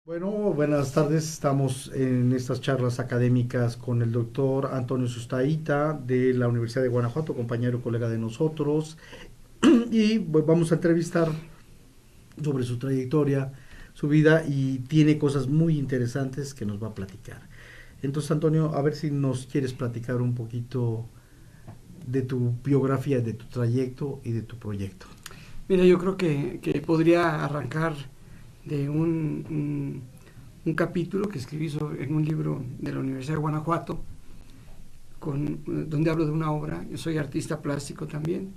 Bueno, buenas tardes. Estamos en estas charlas académicas con el doctor Antonio Sustaita de la Universidad de Guanajuato, compañero y colega de nosotros, y pues, vamos a entrevistar sobre su trayectoria, su vida, y tiene cosas muy interesantes que nos va a platicar. Entonces, Antonio, a ver si nos quieres platicar un poquito de tu biografía, de tu trayecto y de tu proyecto. Mira, yo creo que podría arrancar de un capítulo que escribí en un libro de la Universidad de Guanajuato, donde hablo de una obra. Yo soy artista plástico también,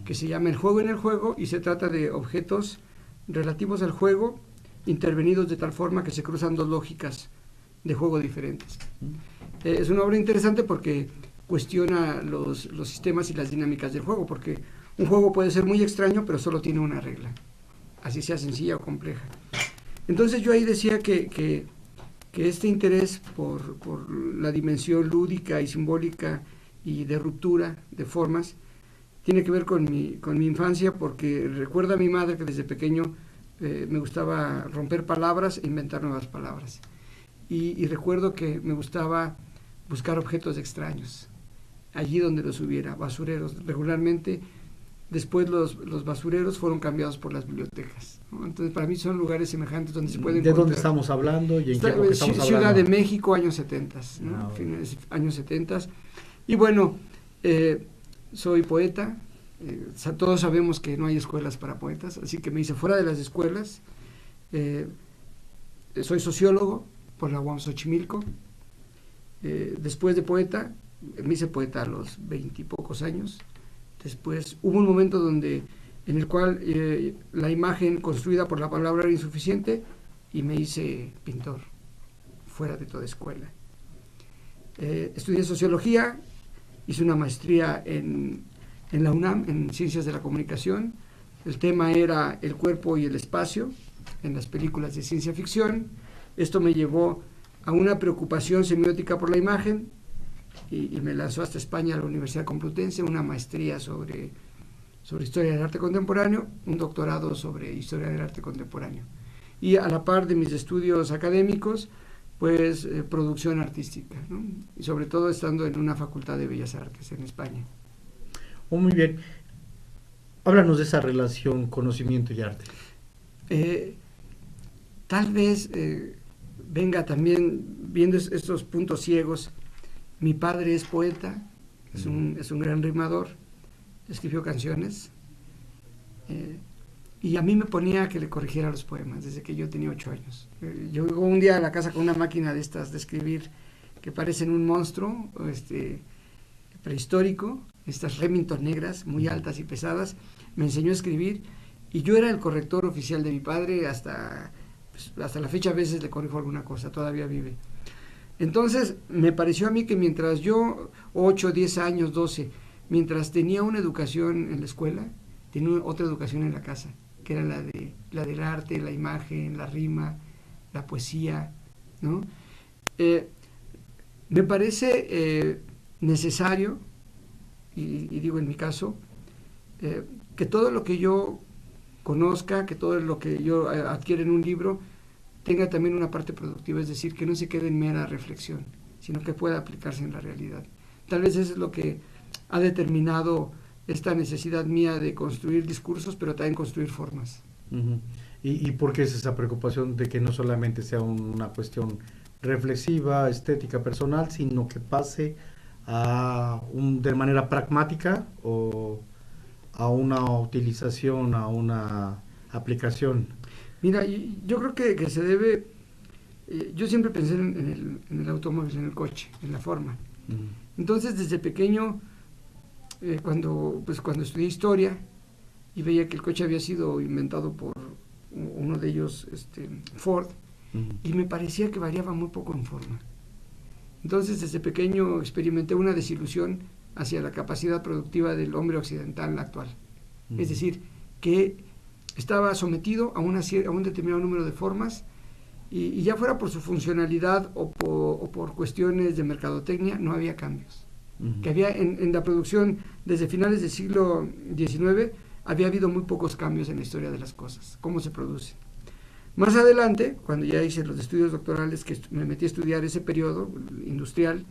que se llama El juego en el juego, y se trata de objetos relativos al juego, intervenidos de tal forma que se cruzan dos lógicas de juego diferentes. Es una obra interesante porque cuestiona los sistemas y las dinámicas del juego, porque un juego puede ser muy extraño, pero solo tiene una regla, así sea sencilla o compleja. Entonces yo ahí decía que este interés por la dimensión lúdica y simbólica y de ruptura de formas tiene que ver con mi infancia, porque recuerdo a mi madre que desde pequeño me gustaba romper palabras e inventar nuevas palabras. Y recuerdo que me gustaba buscar objetos extraños, allí donde los hubiera, basureros. Regularmente, después los basureros fueron cambiados por las bibliotecas, ¿no? Entonces, para mí son lugares semejantes donde se pueden ¿De encontrar. dónde estamos hablando y en qué época estamos hablando? Ciudad de México, años 70, ¿no? Fines años 70. Y bueno, soy poeta. Todos sabemos que no hay escuelas para poetas, así que me hice fuera de las escuelas. Soy sociólogo por la UAM Xochimilco. Después de poeta, me hice poeta a los 20 y pocos años. Después hubo un momento en el cual la imagen construida por la palabra era insuficiente y me hice pintor, fuera de toda escuela. Estudié sociología, hice una maestría en la UNAM, en Ciencias de la Comunicación. El tema era el cuerpo y el espacio en las películas de ciencia ficción. Esto me llevó a una preocupación semiótica por la imagen y me lanzó hasta España, a la Universidad Complutense, una maestría sobre historia del arte contemporáneo, un doctorado sobre historia del arte contemporáneo. Y a la par de mis estudios académicos, pues producción artística, ¿no? Y sobre todo estando en una facultad de Bellas Artes en España. Oh, muy bien. Háblanos de esa relación conocimiento y arte. Tal vez venga también viendo estos puntos ciegos. Mi padre es poeta, es un gran rimador, escribió canciones, y a mí me ponía que le corrigiera los poemas desde que yo tenía 8 años. Yo llego un día a la casa con una máquina de estas de escribir que parecen un monstruo prehistórico, estas Remington negras, muy altas y pesadas. Me enseñó a escribir y yo era el corrector oficial de mi padre. Hasta la fecha a veces le corrijo alguna cosa, todavía vive. Entonces me pareció a mí que mientras yo, 8, 10 años, 12, mientras tenía una educación en la escuela, tenía otra educación en la casa, que era la del arte, la imagen, la rima, la poesía, ¿no? Me parece necesario, y digo en mi caso, que todo lo que yo conozca, que todo lo que yo adquiera en un libro tenga también una parte productiva, es decir, que no se quede en mera reflexión, sino que pueda aplicarse en la realidad. Tal vez eso es lo que ha determinado esta necesidad mía de construir discursos, pero también construir formas. Uh-huh. ¿Y por qué es esa preocupación de que no solamente sea una cuestión reflexiva, estética, personal, sino que pase de manera pragmática o a una utilización, a una aplicación? Mira, yo creo que se debe, yo siempre pensé en el automóvil, en el coche, en la forma. Entonces, desde pequeño, cuando estudié historia y veía que el coche había sido inventado por uno de ellos, Ford, y me parecía que variaba muy poco en forma. Entonces, desde pequeño experimenté una desilusión hacia la capacidad productiva del hombre occidental actual. Es decir, que estaba sometido a un determinado número de formas y ya fuera por su funcionalidad o por cuestiones de mercadotecnia, no había cambios. Que había en la producción desde finales del siglo XIX había habido muy pocos cambios en la historia de las cosas, cómo se producen. Más adelante, cuando ya hice los estudios doctorales, que me metí a estudiar ese periodo industrial,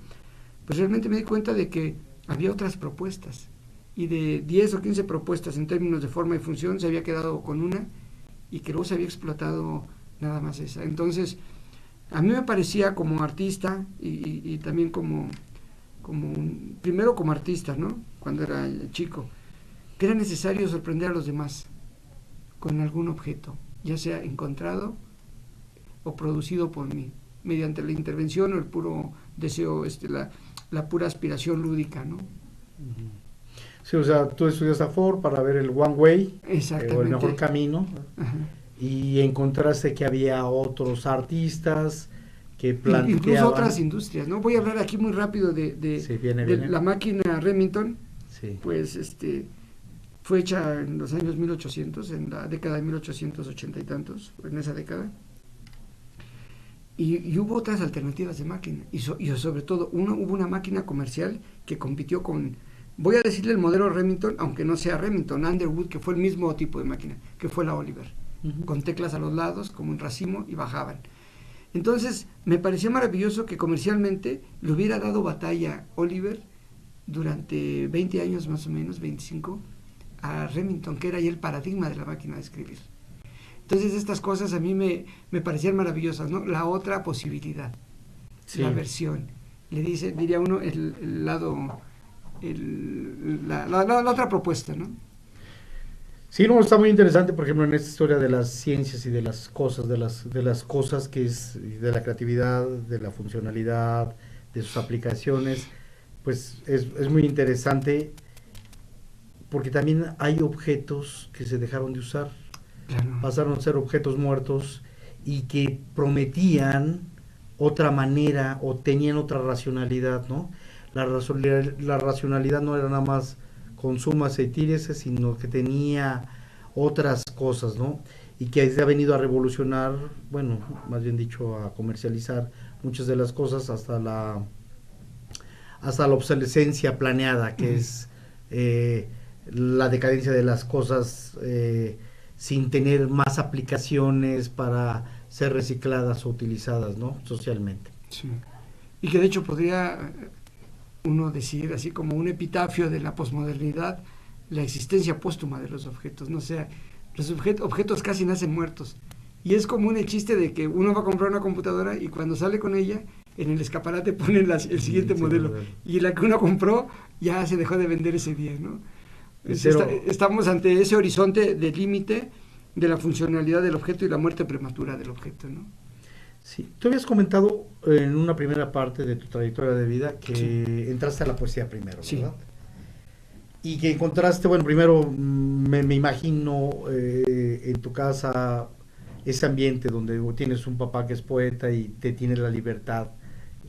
pues realmente me di cuenta de que había otras propuestas, y de 10 o 15 propuestas en términos de forma y función se había quedado con una, y que luego se había explotado nada más esa. Entonces, a mí me parecía como artista y también primero como artista, ¿no? Cuando era chico, que era necesario sorprender a los demás con algún objeto, ya sea encontrado o producido por mí, mediante la intervención o el puro deseo, la pura aspiración lúdica, ¿no? Sí, o sea, tú estudiaste a Ford para ver el One Way, o el mejor camino. Ajá. Y encontraste que había otros artistas que planteaban... Incluso otras industrias, ¿no? Voy a hablar aquí muy rápido Sí, viene. la máquina Remington, Sí. pues fue hecha en los años 1800, en la década de 1880 y tantos, en esa década, y hubo otras alternativas de máquina, y sobre todo hubo una máquina comercial que compitió con, voy a decirle el modelo Remington, aunque no sea Remington, Underwood, que fue el mismo tipo de máquina, que fue la Oliver, con teclas a los lados, como un racimo, y bajaban. Entonces, me parecía maravilloso que comercialmente le hubiera dado batalla Oliver durante 20 años más o menos, 25, a Remington, que era ya el paradigma de la máquina de escribir. Entonces, estas cosas a mí me parecían maravillosas, ¿no? La otra posibilidad, sí. La versión. Diría uno, el lado, la otra propuesta, ¿no? Sí, no, está muy interesante, por ejemplo, en esta historia de las ciencias y de las cosas, de las cosas que es, de la creatividad, de la funcionalidad, de sus aplicaciones, pues es muy interesante, porque también hay objetos que se dejaron de usar, claro. Pasaron a ser objetos muertos y que prometían otra manera o tenían otra racionalidad, ¿no? La racionalidad no era nada más consúmase y tírese, sino que tenía otras cosas, ¿no? Y que se ha venido a revolucionar, bueno, más bien dicho, a comercializar muchas de las cosas hasta la obsolescencia planeada, que es la decadencia de las cosas sin tener más aplicaciones para ser recicladas o utilizadas, ¿no? Socialmente. Sí. Y que de hecho podría uno decir, así como un epitafio de la posmodernidad, la existencia póstuma de los objetos, ¿no? O sea, los objetos casi nacen muertos. Y es común el chiste de que uno va a comprar una computadora y cuando sale con ella, en el escaparate ponen el siguiente modelo. Y la que uno compró ya se dejó de vender ese día, ¿no? Estamos ante ese horizonte de límite de la funcionalidad del objeto y la muerte prematura del objeto, ¿no? Sí, tú habías comentado en una primera parte de tu trayectoria de vida que sí. Entraste a la poesía primero, ¿verdad? Sí. Y que encontraste, bueno, primero me imagino en tu casa ese ambiente donde tienes un papá que es poeta y te tiene la libertad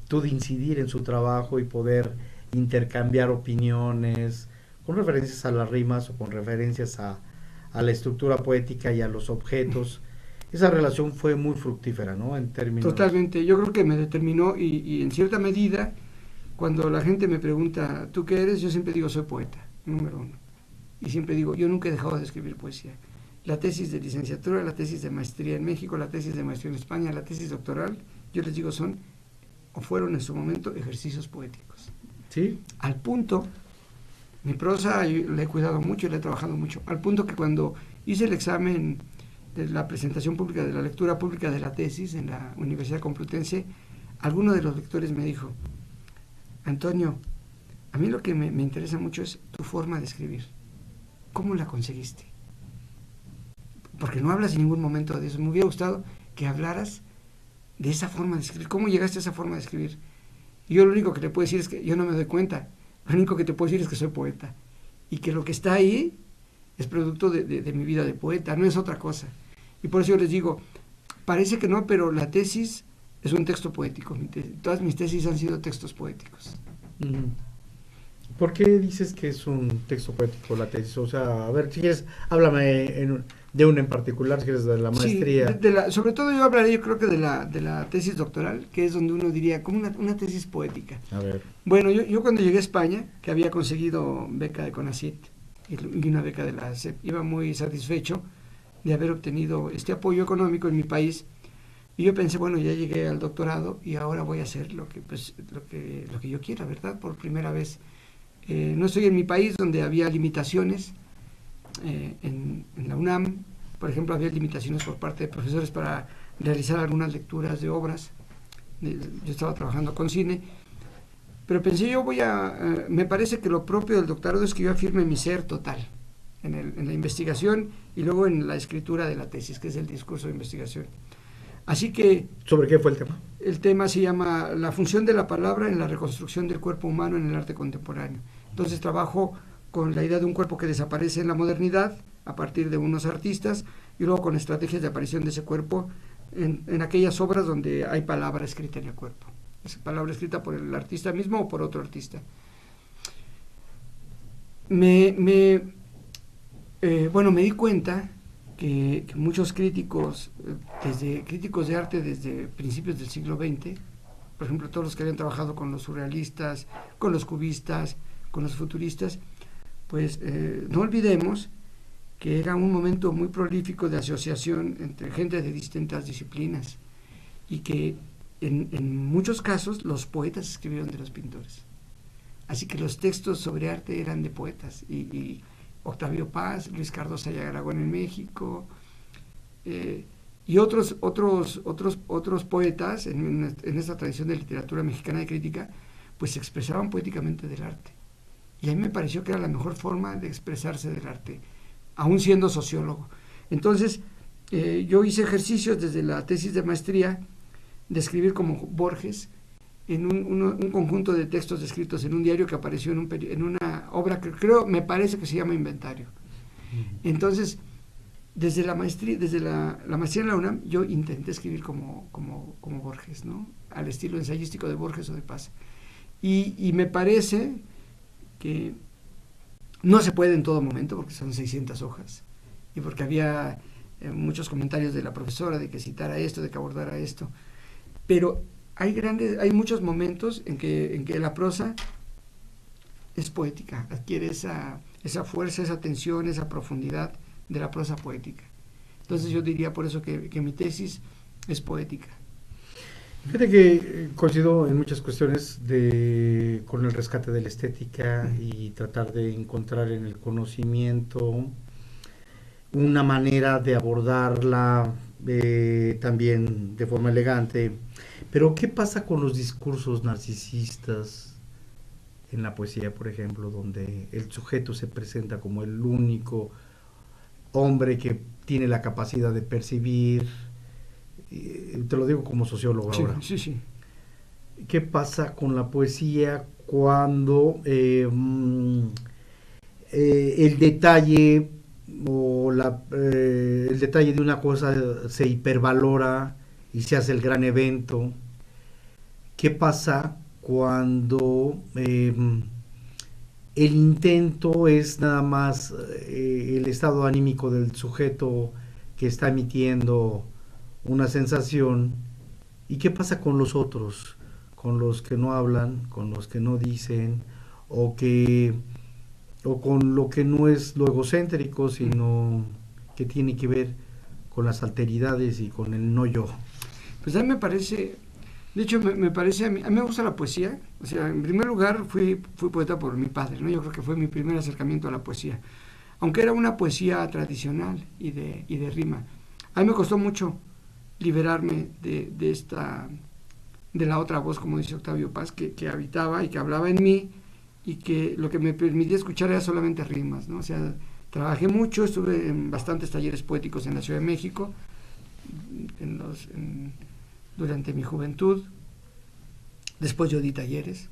tú de incidir en su trabajo y poder intercambiar opiniones con referencias a las rimas o con referencias a la estructura poética y a los objetos. Esa relación fue muy fructífera, ¿no? En términos... Totalmente, yo creo que me determinó y en cierta medida, cuando la gente me pregunta, ¿tú qué eres? Yo siempre digo, soy poeta, número uno. Y siempre digo, yo nunca he dejado de escribir poesía. La tesis de licenciatura, la tesis de maestría en México, la tesis de maestría en España, la tesis doctoral, yo les digo, son, o fueron en su momento, ejercicios poéticos. ¿Sí? Al punto, mi prosa la he cuidado mucho y la he trabajado mucho, al punto que cuando hice el examen de la presentación pública, de la lectura pública de la tesis en la Universidad Complutense, alguno de los lectores me dijo, Antonio, a mí lo que me interesa mucho es tu forma de escribir. ¿Cómo la conseguiste? Porque no hablas en ningún momento de eso. Me hubiera gustado que hablaras de esa forma de escribir. ¿Cómo llegaste a esa forma de escribir? Y yo lo único que te puedo decir es que yo no me doy cuenta. Lo único que te puedo decir es que soy poeta. Y que lo que está ahí es producto de mi vida de poeta, no es otra cosa. Y por eso yo les digo, parece que no, pero la tesis es un texto poético. Todas mis tesis han sido textos poéticos. ¿Por qué dices que es un texto poético la tesis? O sea, a ver, si quieres, háblame de una en particular, si quieres de la maestría. Sí, sobre todo yo hablaré, yo creo que de la tesis doctoral, que es donde uno diría, como una tesis poética. A ver. Bueno, yo cuando llegué a España, que había conseguido beca de CONACYT y una beca de la SEP, iba muy satisfecho de haber obtenido este apoyo económico en mi país. Y yo pensé, bueno, ya llegué al doctorado y ahora voy a hacer lo que yo quiera, ¿verdad? Por primera vez. No estoy en mi país, donde había limitaciones. En la UNAM, por ejemplo, había limitaciones por parte de profesores para realizar algunas lecturas de obras. Yo estaba trabajando con cine, pero pensé, me parece que lo propio del doctorado es que yo afirme mi ser total en la investigación y luego en la escritura de la tesis, que es el discurso de investigación. Así que... ¿Sobre qué fue el tema? El tema se llama La función de la palabra en la reconstrucción del cuerpo humano en el arte contemporáneo. Entonces trabajo con la idea de un cuerpo que desaparece en la modernidad a partir de unos artistas y luego con estrategias de aparición de ese cuerpo en aquellas obras donde hay palabra escrita en el cuerpo. Es palabra escrita por el artista mismo o por otro artista. Me di cuenta que muchos críticos, críticos de arte desde principios del siglo XX, por ejemplo, todos los que habían trabajado con los surrealistas, con los cubistas, con los futuristas, pues no olvidemos que era un momento muy prolífico de asociación entre gente de distintas disciplinas y que en muchos casos los poetas escribieron de los pintores. Así que los textos sobre arte eran de poetas y Octavio Paz, Luis Cardosa y Aragón en México, y otros poetas en esta tradición de literatura mexicana de crítica, pues se expresaban poéticamente del arte. Y a mí me pareció que era la mejor forma de expresarse del arte, aún siendo sociólogo. Entonces, yo hice ejercicios desde la tesis de maestría de escribir como Borges, en un conjunto de textos escritos en un diario que apareció en una obra que me parece que se llama Inventario. Entonces, desde la maestría en la UNAM, yo intenté escribir como Borges, ¿no? Al estilo ensayístico de Borges o de Paz. Y me parece que no se puede en todo momento, porque son 600 hojas, y porque había muchos comentarios de la profesora de que citara esto, de que abordara esto, pero hay muchos momentos en que la prosa es poética, adquiere esa fuerza, esa tensión, esa profundidad de la prosa poética. Entonces yo diría por eso que mi tesis es poética. Fíjate que coincido en muchas cuestiones con el rescate de la estética y tratar de encontrar en el conocimiento una manera de abordarla también de forma elegante. Pero ¿qué pasa con los discursos narcisistas en la poesía, por ejemplo, donde el sujeto se presenta como el único hombre que tiene la capacidad de percibir? Te lo digo como sociólogo ahora. Sí. ¿Qué pasa con la poesía cuando el detalle el detalle de una cosa se hipervalora y se hace el gran evento? ¿Qué pasa cuando el intento es nada más el estado anímico del sujeto que está emitiendo una sensación? ¿Y qué pasa con los otros? Con los que no hablan, con los que no dicen, o con lo que no es lo egocéntrico, sino que tiene que ver con las alteridades y con el no yo. Pues a mí me parece, de hecho me parece, a mí me gusta la poesía. O sea, en primer lugar fui poeta por mi padre, ¿no? Yo creo que fue mi primer acercamiento a la poesía, aunque era una poesía tradicional y de rima. A mí me costó mucho liberarme de la otra voz, como dice Octavio Paz, que habitaba y que hablaba en mí, y que lo que me permitía escuchar era solamente rimas, ¿no? O sea, trabajé mucho, estuve en bastantes talleres poéticos en la Ciudad de México durante mi juventud. Después yo di talleres.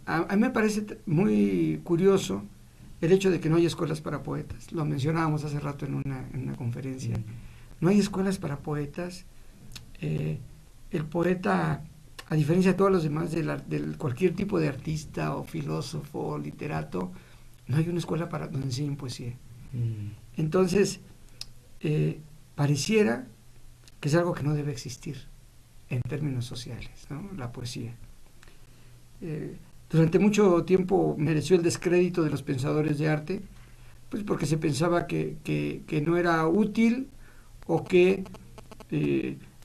A mí me parece muy curioso el hecho de que no hay escuelas para poetas. Lo mencionábamos hace rato en una conferencia. No hay escuelas para poetas. El poeta, a diferencia de todos los demás, de cualquier tipo de artista o filósofo o literato, no hay una escuela donde enseñen poesía. Entonces, pareciera que es algo que no debe existir en términos sociales, ¿no? La poesía. Durante mucho tiempo mereció el descrédito de los pensadores de arte, pues porque se pensaba que no era útil o que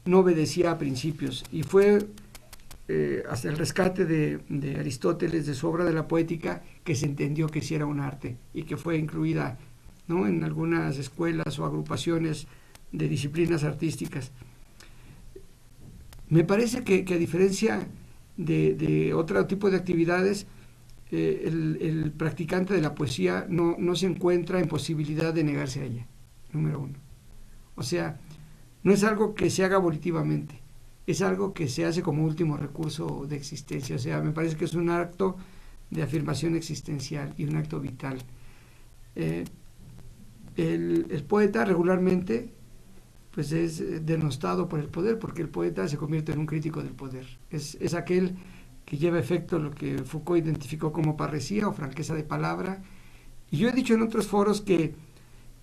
no obedecía a principios. Y fue hasta el rescate de Aristóteles, de su obra de la poética, que se entendió que sí era un arte y que fue incluida, ¿no?, en algunas escuelas o agrupaciones de disciplinas artísticas. Me parece que a diferencia de otro tipo de actividades, el practicante de la poesía no se encuentra en posibilidad de negarse a ella, número uno. O sea, no es algo que se haga volitivamente, es algo que se hace como último recurso de existencia. O sea, me parece que es un acto de afirmación existencial y un acto vital. El poeta regularmente pues es denostado por el poder, porque el poeta se convierte en un crítico del poder. Es aquel que lleva a efecto lo que Foucault identificó como parresía o franqueza de palabra. Y yo he dicho en otros foros que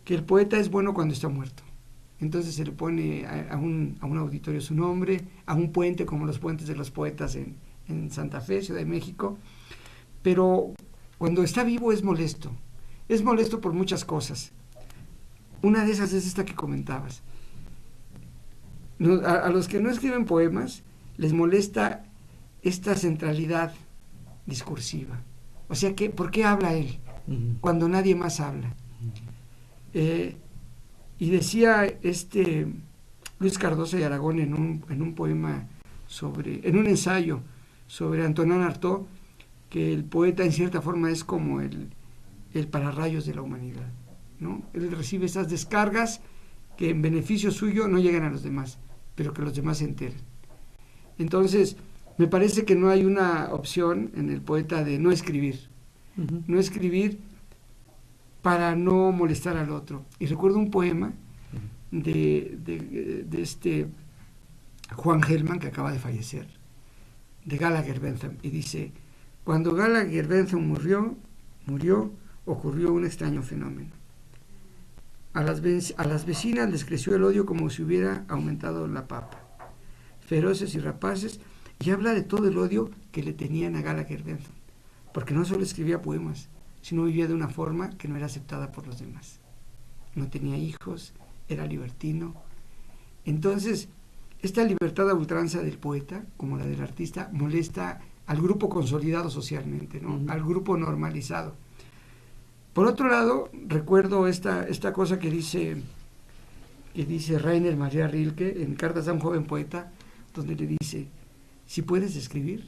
el poeta es bueno cuando está muerto. Entonces se le pone a un auditorio su nombre, a un puente como los puentes de los poetas en Santa Fe, Ciudad de México. Pero cuando está vivo es molesto. Es molesto por muchas cosas. Una de esas es esta que comentabas. A los que no escriben poemas les molesta esta centralidad discursiva. O sea, ¿por qué habla él cuando nadie más habla? Y decía Luis Cardoso y Aragón en un poema en un ensayo sobre Antonin Artaud, que el poeta en cierta forma es como el pararrayos de la humanidad, ¿no? Él recibe esas descargas que en beneficio suyo no llegan a los demás, pero que los demás se enteren. Entonces, me parece que no hay una opción en el poeta de no escribir. No escribir para no molestar al otro. Y recuerdo un poema de Juan Gelman, que acaba de fallecer, de Gallagher Bentham, y dice: cuando Gallagher Bentham murió, ocurrió un extraño fenómeno. A las vecinas les creció el odio como si hubiera aumentado la papa. Feroces y rapaces, y habla de todo el odio que le tenían a Gallagher Bentham, porque no solo escribía poemas, sino vivía de una forma que no era aceptada por los demás. No tenía hijos, era libertino. Entonces, esta libertad a ultranza del poeta, como la del artista, molesta al grupo consolidado socialmente, ¿no? Al grupo normalizado. Por otro lado, recuerdo esta cosa que dice Rainer Maria Rilke en Cartas a un joven poeta, donde le dice: si puedes escribir,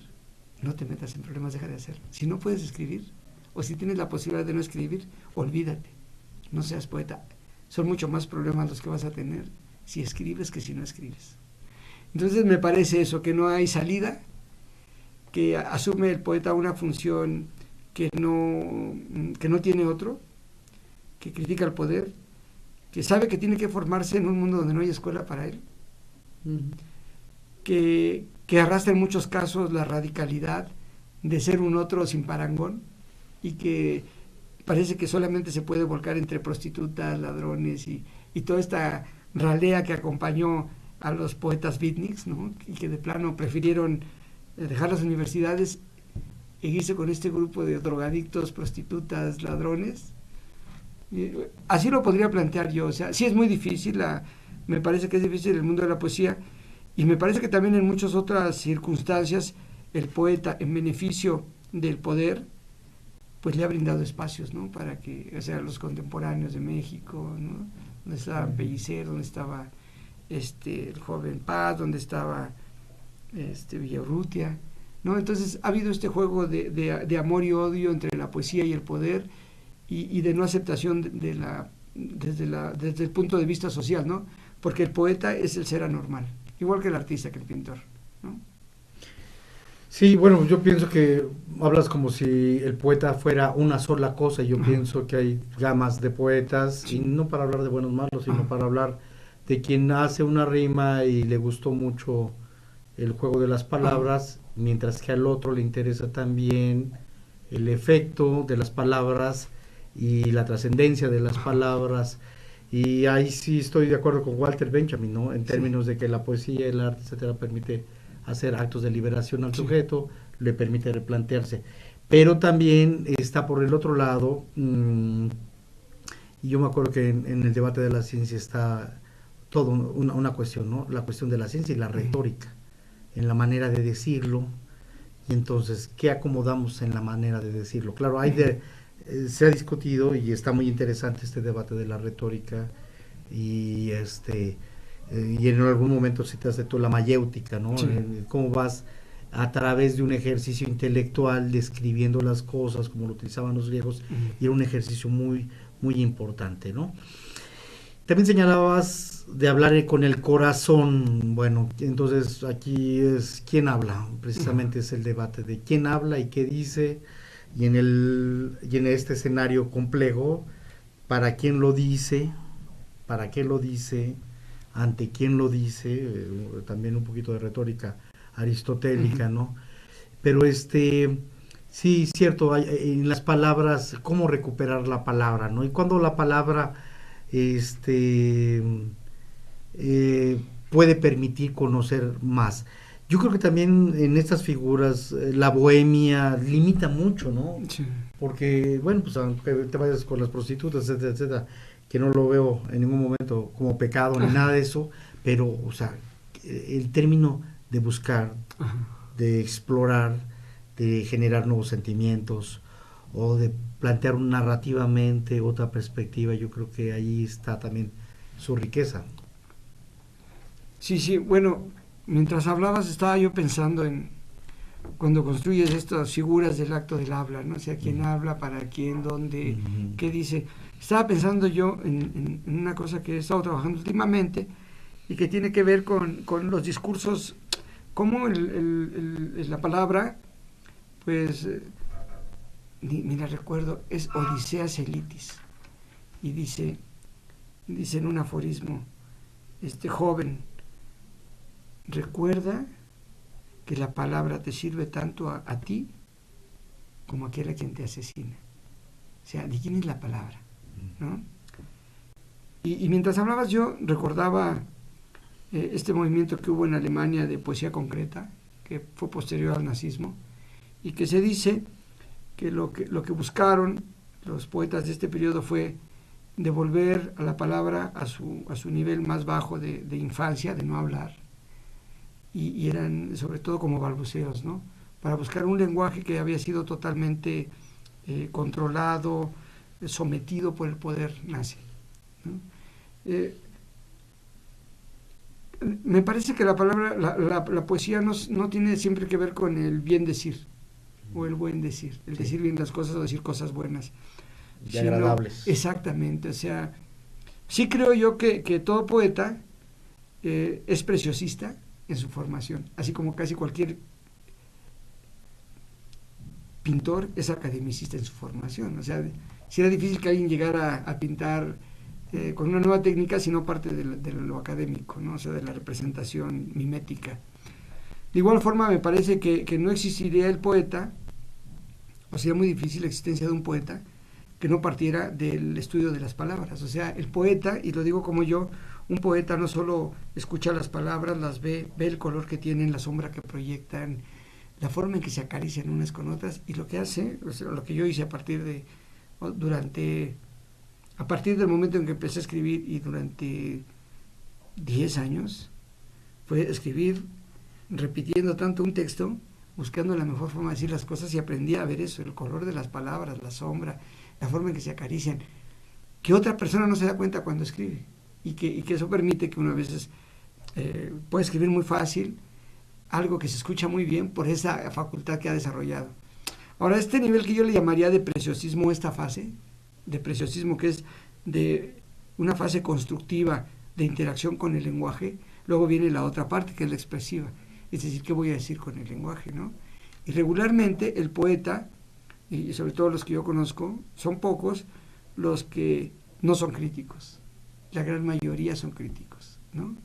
no te metas en problemas, deja de hacerlo. Si no puedes escribir, o si tienes la posibilidad de no escribir, olvídate, no seas poeta. Son mucho más problemas los que vas a tener si escribes que si no escribes. Entonces me parece eso, que no hay salida, que asume el poeta una función que no tiene otro, que critica el poder, que sabe que tiene que formarse en un mundo donde no hay escuela para él, que arrastra en muchos casos la radicalidad de ser un otro sin parangón, y que parece que solamente se puede volcar entre prostitutas, ladrones y toda esta ralea que acompañó a los poetas beatniks, ¿no? Y que de plano prefirieron dejar las universidades e irse con este grupo de drogadictos, prostitutas, ladrones. Así lo podría plantear yo. O sea, sí es muy difícil, me parece que es difícil el mundo de la poesía, y me parece que también en muchas otras circunstancias el poeta, en beneficio del poder, pues le ha brindado espacios, ¿no? Para que, o sea, los contemporáneos de México, ¿no? Donde estaba Pellicer, donde estaba el joven Paz, donde estaba Villaurrutia, ¿no? Entonces ha habido este juego de amor y odio entre la poesía y el poder, y de no aceptación desde el punto de vista social, ¿no? Porque el poeta es el ser anormal, igual que el artista, que el pintor, ¿no? Sí, bueno, yo pienso que hablas como si el poeta fuera una sola cosa. Yo pienso que hay gamas de poetas, y no para hablar de buenos o malos, sino para hablar de quien hace una rima y le gustó mucho el juego de las palabras, mientras que al otro le interesa también el efecto de las palabras y la trascendencia de las palabras. Y ahí sí estoy de acuerdo con Walter Benjamin, ¿no? En términos de que la poesía y el arte, etcétera, permite hacer actos de liberación al sujeto, le permite replantearse. Pero también está por el otro lado Y yo me acuerdo que en el debate de la ciencia está todo una cuestión, ¿no? La cuestión de la ciencia y la retórica, en la manera de decirlo, y entonces, ¿qué acomodamos en la manera de decirlo? Claro, se ha discutido y está muy interesante este debate de la retórica, y y en algún momento citaste tú la mayéutica, ¿no? Sí. Cómo vas a través de un ejercicio intelectual describiendo las cosas como lo utilizaban los griegos, y era un ejercicio muy, muy importante, ¿no? También señalabas de hablar con el corazón. Bueno, entonces aquí es quién habla, precisamente es el debate de quién habla y qué dice, y en este escenario complejo, para quién lo dice, para qué lo dice, ante quién lo dice, también un poquito de retórica aristotélica, ¿no? Pero sí, cierto, en las palabras, cómo recuperar la palabra, ¿no? Y cuando la palabra este puede permitir conocer más. Yo creo que también en estas figuras la bohemia limita mucho, ¿no? Sí. Porque, bueno, pues aunque te vayas con las prostitutas, etcétera, etcétera, que no lo veo en ningún momento como pecado ni nada de eso, pero, o sea, el término de buscar, Ajá. de explorar, de generar nuevos sentimientos o de plantear narrativamente otra perspectiva, yo creo que ahí está también su riqueza. Sí, sí, bueno, mientras hablabas estaba yo pensando en cuando construyes estas figuras del acto del habla, ¿no? O sea, quién habla, para quién, dónde, qué dice. Estaba pensando yo en una cosa que he estado trabajando últimamente y que tiene que ver con los discursos, cómo la palabra, pues, ni la recuerdo, es Odisea Celitis. Y dice en un aforismo, joven, recuerda que la palabra te sirve tanto a ti como a aquel a quien te asesina. O sea, ¿de quién es la palabra? ¿No? Y mientras hablabas yo recordaba este movimiento que hubo en Alemania de poesía concreta, que fue posterior al nazismo, y que se dice que lo que buscaron los poetas de este periodo fue devolver a la palabra a su nivel más bajo de infancia, de no hablar, y eran sobre todo como balbuceos, ¿no? Para buscar un lenguaje que había sido totalmente controlado, sometido por el poder nazi, ¿no? Me parece que la palabra, la poesía no tiene siempre que ver con el bien decir o el buen decir, el decir bien las cosas o decir cosas buenas. Y agradables. Exactamente, o sea, sí creo yo que todo poeta es preciosista en su formación, así como casi cualquier pintor es academicista en su formación. O sea, si era difícil que alguien llegara a pintar con una nueva técnica si no parte de lo académico, ¿no? O sea, de la representación mimética. De igual forma, me parece que no existiría el poeta, o sería muy difícil la existencia de un poeta que no partiera del estudio de las palabras. O sea, el poeta, y lo digo como yo, un poeta no solo escucha las palabras, las ve el color que tienen, la sombra que proyectan, la forma en que se acarician unas con otras, y lo que hace, o sea, lo que yo hice a partir del momento en que empecé a escribir y durante 10 años, fue escribir repitiendo tanto un texto, buscando la mejor forma de decir las cosas, y aprendí a ver eso, el color de las palabras, la sombra, la forma en que se acarician, que otra persona no se da cuenta cuando escribe, y que eso permite que uno a veces puede escribir muy fácil algo que se escucha muy bien por esa facultad que ha desarrollado. Ahora, este nivel que yo le llamaría de preciosismo, esta fase de preciosismo, que es de una fase constructiva de interacción con el lenguaje, luego viene la otra parte, que es la expresiva, es decir, ¿qué voy a decir con el lenguaje, no? Y regularmente el poeta, y sobre todo los que yo conozco, son pocos los que no son críticos. La gran mayoría son críticos, ¿no?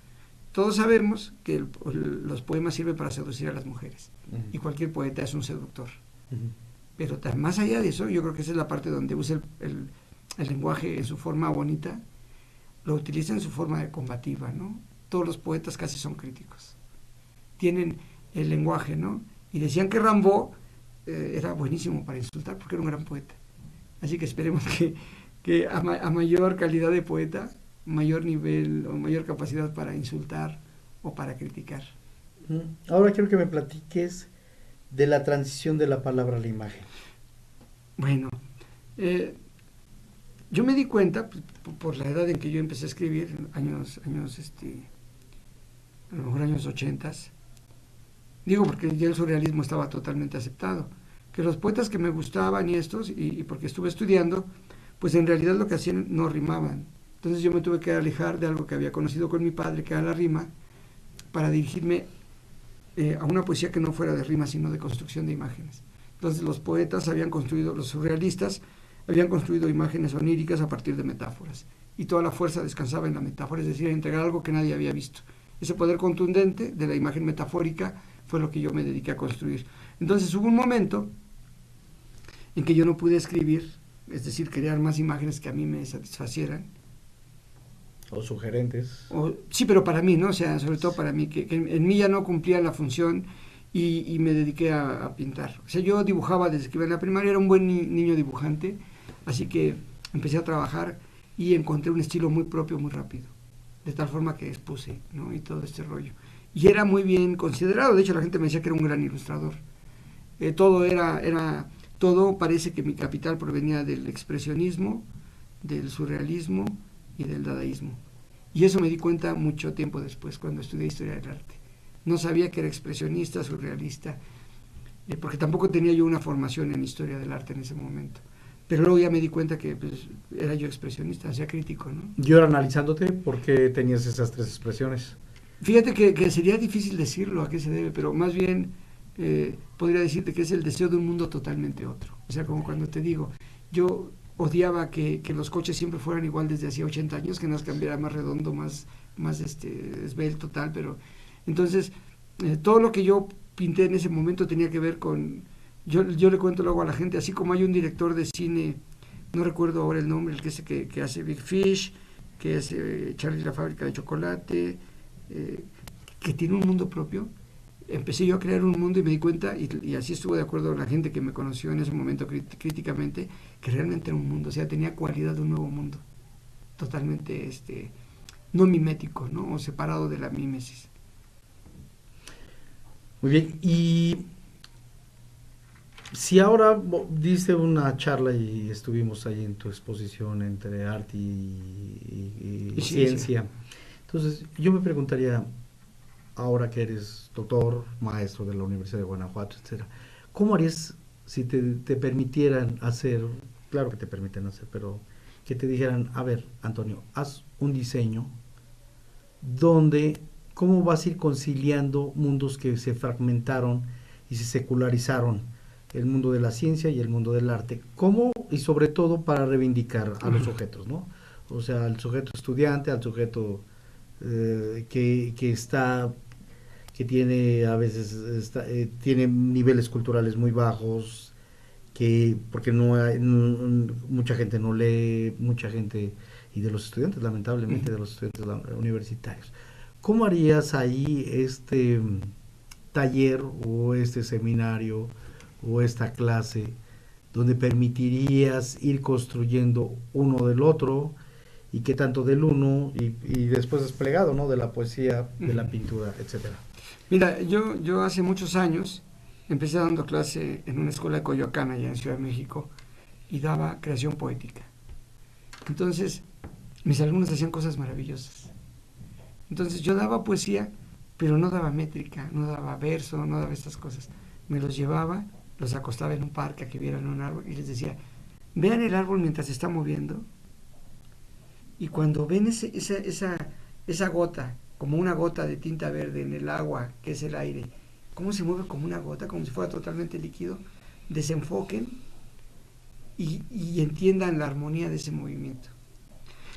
Todos sabemos que los poemas sirven para seducir a las mujeres, y cualquier poeta es un seductor. Pero más allá de eso, yo creo que esa es la parte donde usa el lenguaje en su forma bonita, lo utiliza en su forma combativa, ¿no? Todos los poetas casi son críticos. Tienen el lenguaje, ¿no? Y decían que Rimbaud era buenísimo para insultar porque era un gran poeta. Así que esperemos que que a mayor calidad de poeta, mayor nivel o mayor capacidad para insultar o para criticar. Ahora quiero que me platiques de la transición de la palabra a la imagen. Bueno, yo me di cuenta, pues, por la edad en que yo empecé a escribir, a lo mejor años 80, digo porque ya el surrealismo estaba totalmente aceptado, que los poetas que me gustaban y porque estuve estudiando, pues en realidad lo que hacían no rimaban. Entonces yo me tuve que alejar de algo que había conocido con mi padre, que era la rima, para dirigirme a una poesía que no fuera de rima, sino de construcción de imágenes. Entonces los poetas los surrealistas habían construido imágenes oníricas a partir de metáforas, y toda la fuerza descansaba en la metáfora, es decir, entregar algo que nadie había visto. Ese poder contundente de la imagen metafórica fue lo que yo me dediqué a construir. Entonces hubo un momento en que yo no pude escribir, es decir, crear más imágenes que a mí me satisfacieran. O sugerentes. Sí, pero para mí, ¿no? O sea, sobre todo para mí, que en mí ya no cumplía la función y me dediqué a pintar. O sea, yo dibujaba desde que iba en la primaria, era un buen niño dibujante, así que empecé a trabajar y encontré un estilo muy propio muy rápido, de tal forma que expuse, ¿no? Y todo este rollo. Y era muy bien considerado, de hecho la gente me decía que era un gran ilustrador. Todo parece que mi capital provenía del expresionismo, del surrealismo y del dadaísmo. Y eso me di cuenta mucho tiempo después, cuando estudié historia del arte. No sabía que era expresionista, surrealista, porque tampoco tenía yo una formación en historia del arte en ese momento. Pero luego ya me di cuenta que pues, era yo expresionista, hacía crítico, ¿no? Y ahora analizándote, ¿por qué tenías esas tres expresiones? Fíjate que sería difícil decirlo a qué se debe, pero más bien podría decirte que es el deseo de un mundo totalmente otro. O sea, como cuando te digo, yo odiaba que los coches siempre fueran igual desde hacía 80 años, que nos cambiara más redondo, más esbelto, tal, pero entonces todo lo que yo pinté en ese momento tenía que ver con, yo le cuento luego a la gente, así como hay un director de cine, no recuerdo ahora el nombre, el que hace Big Fish, que hace Charlie la fábrica de chocolate, que tiene un mundo propio. Empecé yo a crear un mundo y me di cuenta, y así estuvo de acuerdo la gente que me conoció en ese momento críticamente, que realmente era un mundo, o sea, tenía cualidad de un nuevo mundo, totalmente no mimético, ¿no? O separado de la mímesis. Muy bien, y si ahora diste una charla y estuvimos ahí en tu exposición entre arte y ciencia, entonces yo me preguntaría, ahora que eres doctor, maestro de la Universidad de Guanajuato, etcétera, ¿cómo harías si te permitieran hacer, claro que te permiten hacer, pero que te dijeran, a ver, Antonio, haz un diseño donde, ¿cómo vas a ir conciliando mundos que se fragmentaron y se secularizaron? El mundo de la ciencia y el mundo del arte. ¿Cómo? Y sobre todo para reivindicar a los sujetos, ¿no? O sea, al sujeto estudiante, al sujeto que tiene a veces tiene niveles culturales muy bajos, porque mucha gente no lee, mucha gente, y de los estudiantes, lamentablemente, de los estudiantes universitarios. ¿Cómo harías ahí este taller o este seminario o esta clase donde permitirías ir construyendo uno del otro, y qué tanto del uno y después desplegado, ¿no? De la poesía, de la pintura, etcétera? Mira, yo hace muchos años empecé dando clase en una escuela de Coyoacán, allá en Ciudad de México, y daba creación poética. Entonces, mis alumnos hacían cosas maravillosas. Entonces, yo daba poesía, pero no daba métrica, no daba verso, no daba estas cosas. Me los llevaba, los acostaba en un parque a que vieran un árbol y les decía, vean el árbol mientras se está moviendo, y cuando ven esa gota, como una gota de tinta verde en el agua, que es el aire, cómo se mueve como una gota, como si fuera totalmente líquido, desenfoquen y entiendan la armonía de ese movimiento.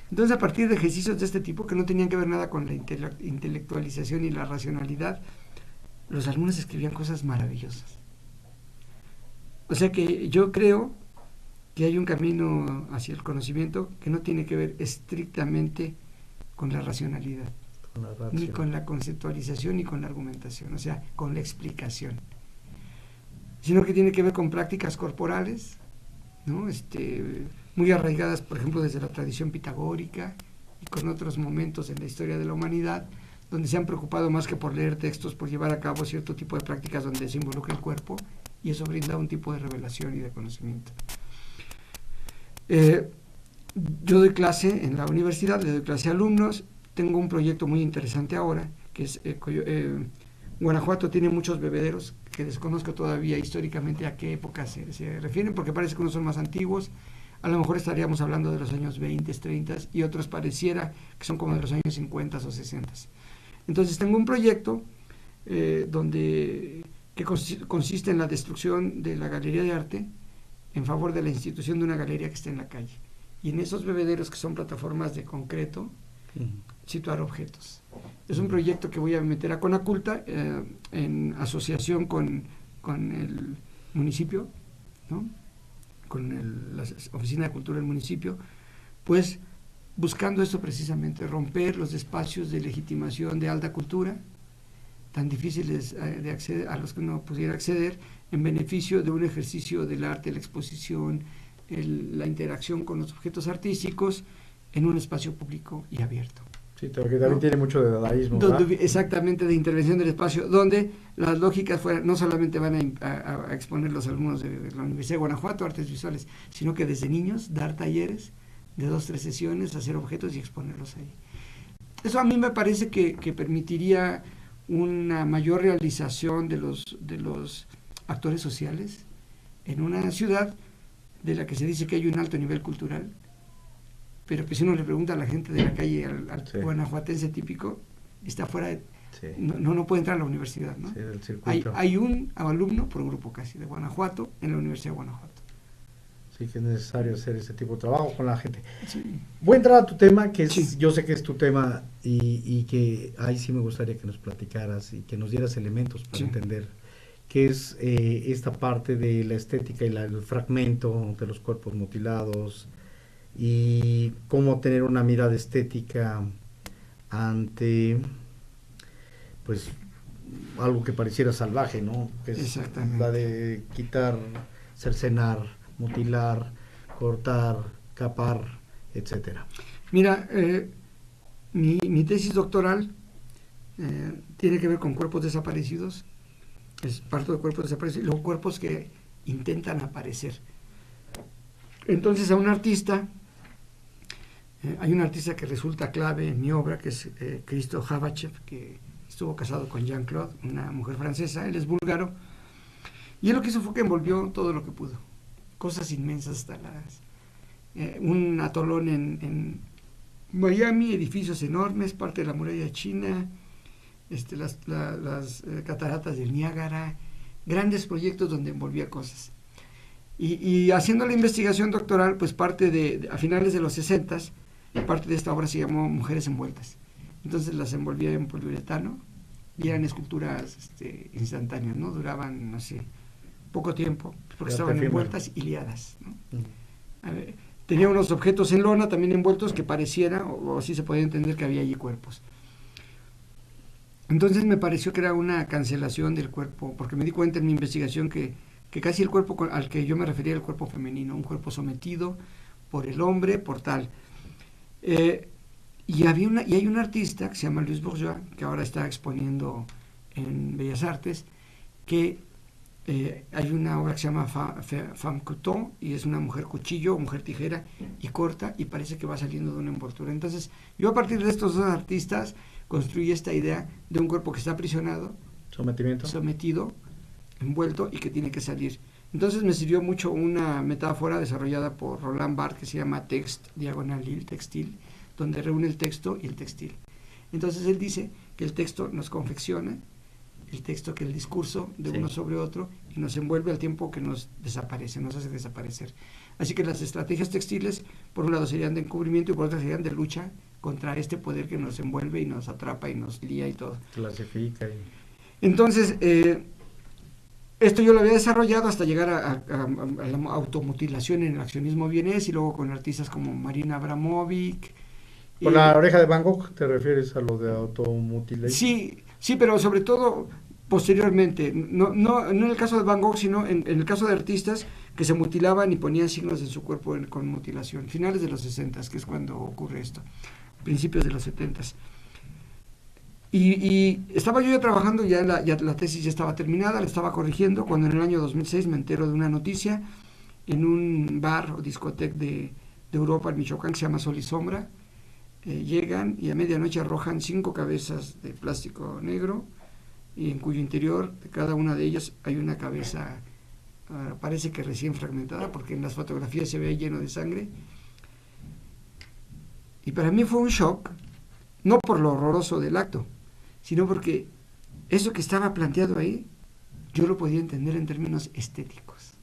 Entonces, a partir de ejercicios de este tipo, que no tenían que ver nada con la intelectualización y la racionalidad, los alumnos escribían cosas maravillosas. O sea que yo creo que hay un camino hacia el conocimiento que no tiene que ver estrictamente con la racionalidad, ni con la conceptualización, ni con la argumentación, o sea, con la explicación, sino que tiene que ver con prácticas corporales, ¿no? muy arraigadas, por ejemplo, desde la tradición pitagórica y con otros momentos en la historia de la humanidad, donde se han preocupado más que por leer textos, por llevar a cabo cierto tipo de prácticas donde se involucra el cuerpo, y eso brinda un tipo de revelación y de conocimiento. Yo doy clase en la universidad, le doy clase a alumnos, tengo un proyecto muy interesante ahora, que es Guanajuato tiene muchos bebederos que desconozco todavía históricamente a qué época se refieren, porque parece que unos son más antiguos, a lo mejor estaríamos hablando de los años 20, 30, y otros pareciera que son como de los años 50 o 60. Entonces tengo un proyecto que consiste en la destrucción de la galería de arte en favor de la institución de una galería que está en la calle. Y en esos bebederos, que son plataformas de concreto, situar objetos. Es un proyecto que voy a meter a Conaculta en asociación con el municipio, ¿no? Con la Oficina de Cultura del municipio, pues buscando esto precisamente, romper los espacios de legitimación de alta cultura, tan difíciles de acceder, a los que no pudiera acceder, en beneficio de un ejercicio del arte, la exposición, la interacción con los objetos artísticos en un espacio público y abierto. Sí, porque también tiene mucho de dadaísmo, exactamente, de intervención del espacio, donde las lógicas no solamente van a exponer los alumnos de la Universidad de Guanajuato, artes visuales, sino que desde niños dar talleres de 2-3 sesiones, hacer objetos y exponerlos ahí. Eso a mí me parece que permitiría una mayor realización de los actores sociales en una ciudad de la que se dice que hay un alto nivel cultural, pero que si uno le pregunta a la gente de la calle, al sí, guanajuatense típico, está fuera de... Sí. No puede entrar a la universidad, ¿no? Sí, del circuito. Hay un alumno por grupo casi de Guanajuato en la Universidad de Guanajuato. Sí, que es necesario hacer ese tipo de trabajo con la gente. Sí. Voy a entrar a tu tema, que es, sí, yo sé que es tu tema, y que ahí sí me gustaría que nos platicaras y que nos dieras elementos para, sí, entender qué es esta parte de la estética y el fragmento de los cuerpos mutilados, y cómo tener una mirada estética ante, pues, algo que pareciera salvaje, ¿no? Que es la de quitar, cercenar, mutilar, cortar, capar, etcétera. Mira, mi tesis doctoral tiene que ver con cuerpos desaparecidos, es parte de cuerpos desaparecidos, y luego cuerpos que intentan aparecer. Entonces a un artista, hay un artista que resulta clave en mi obra, que es Christo Havachev, que estuvo casado con Jean-Claude, una mujer francesa, él es búlgaro, y él lo que hizo fue que envolvió todo lo que pudo, cosas inmensas, hasta un atolón en Miami, edificios enormes, parte de la muralla china, las cataratas del Niágara, grandes proyectos donde envolvía cosas. Y haciendo la investigación doctoral, pues a finales de los 60s, parte de esta obra se llamó Mujeres Envueltas. Entonces las envolvía en poliuretano y eran esculturas instantáneas, ¿no? Duraban, no sé, poco tiempo, porque estaban envueltas y liadas, ¿no? A ver, tenía unos objetos en lona también envueltos que pareciera, o así se podía entender que había allí cuerpos. Entonces me pareció que era una cancelación del cuerpo, porque me di cuenta en mi investigación que casi el cuerpo al que yo me refería era el cuerpo femenino, un cuerpo sometido por el hombre, por tal. Y hay un artista que se llama Louise Bourgeois, que ahora está exponiendo en Bellas Artes, que hay una obra que se llama Femme Couteau, y es una mujer cuchillo o mujer tijera, y corta, y parece que va saliendo de una envoltura. Entonces yo a partir de estos dos artistas construí esta idea de un cuerpo que está aprisionado, sometido, envuelto, y que tiene que salir. Entonces me sirvió mucho una metáfora desarrollada por Roland Barthes que se llama textil, donde reúne el texto y el textil. Entonces él dice que el texto nos confecciona, el texto que el discurso de uno sobre otro, y nos envuelve al tiempo que nos desaparece, nos hace desaparecer. Así que las estrategias textiles, por un lado serían de encubrimiento y por otro serían de lucha contra este poder que nos envuelve y nos atrapa y nos lía y todo. Clasifica. Entonces, esto yo lo había desarrollado hasta llegar a la automutilación en el accionismo vienés, y luego con artistas como Marina Abramovic. ¿Con la oreja de Van Gogh te refieres a lo de automutilación? Sí, pero sobre todo posteriormente, no en el caso de Van Gogh, sino en el caso de artistas que se mutilaban y ponían signos en su cuerpo con mutilación. Finales de los 60, que es cuando ocurre esto, principios de los 70. Y estaba yo ya trabajando, ya la tesis ya estaba terminada, la estaba corrigiendo, cuando en el año 2006 me entero de una noticia en un bar o discoteca de Europa, en Michoacán, que se llama Sol y Sombra. Llegan y a medianoche arrojan 5 cabezas de plástico negro, y en cuyo interior de cada una de ellas hay una cabeza, parece que recién fragmentada, porque en las fotografías se ve lleno de sangre. Y para mí fue un shock, no por lo horroroso del acto, sino porque eso que estaba planteado ahí, yo lo podía entender en términos estéticos.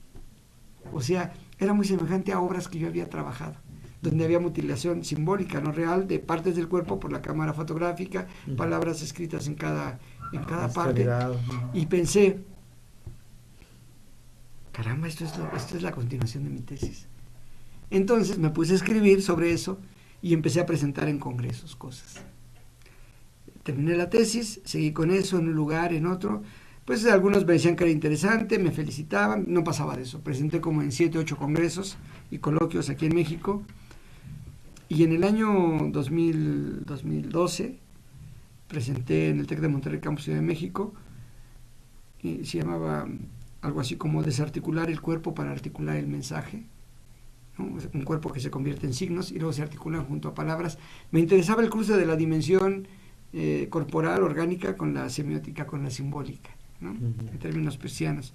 O sea, era muy semejante a obras que yo había trabajado, donde había mutilación simbólica, no real, de partes del cuerpo por la cámara fotográfica, palabras escritas en cada parte. Y pensé, caramba, esto es la continuación de mi tesis. Entonces me puse a escribir sobre eso y empecé a presentar en congresos cosas. Terminé la tesis, seguí con eso en un lugar, en otro. Pues algunos me decían que era interesante, me felicitaban, no pasaba de eso. Presenté como en 7, 8 congresos y coloquios aquí en México. Y en el año 2012 presenté en el TEC de Monterrey, Campus Ciudad de México, y se llamaba algo así como desarticular el cuerpo para articular el mensaje, ¿no? Un cuerpo que se convierte en signos y luego se articulan junto a palabras. Me interesaba el cruce de la dimensión corporal, orgánica, con la semiótica, con la simbólica, ¿no? En términos prusianos.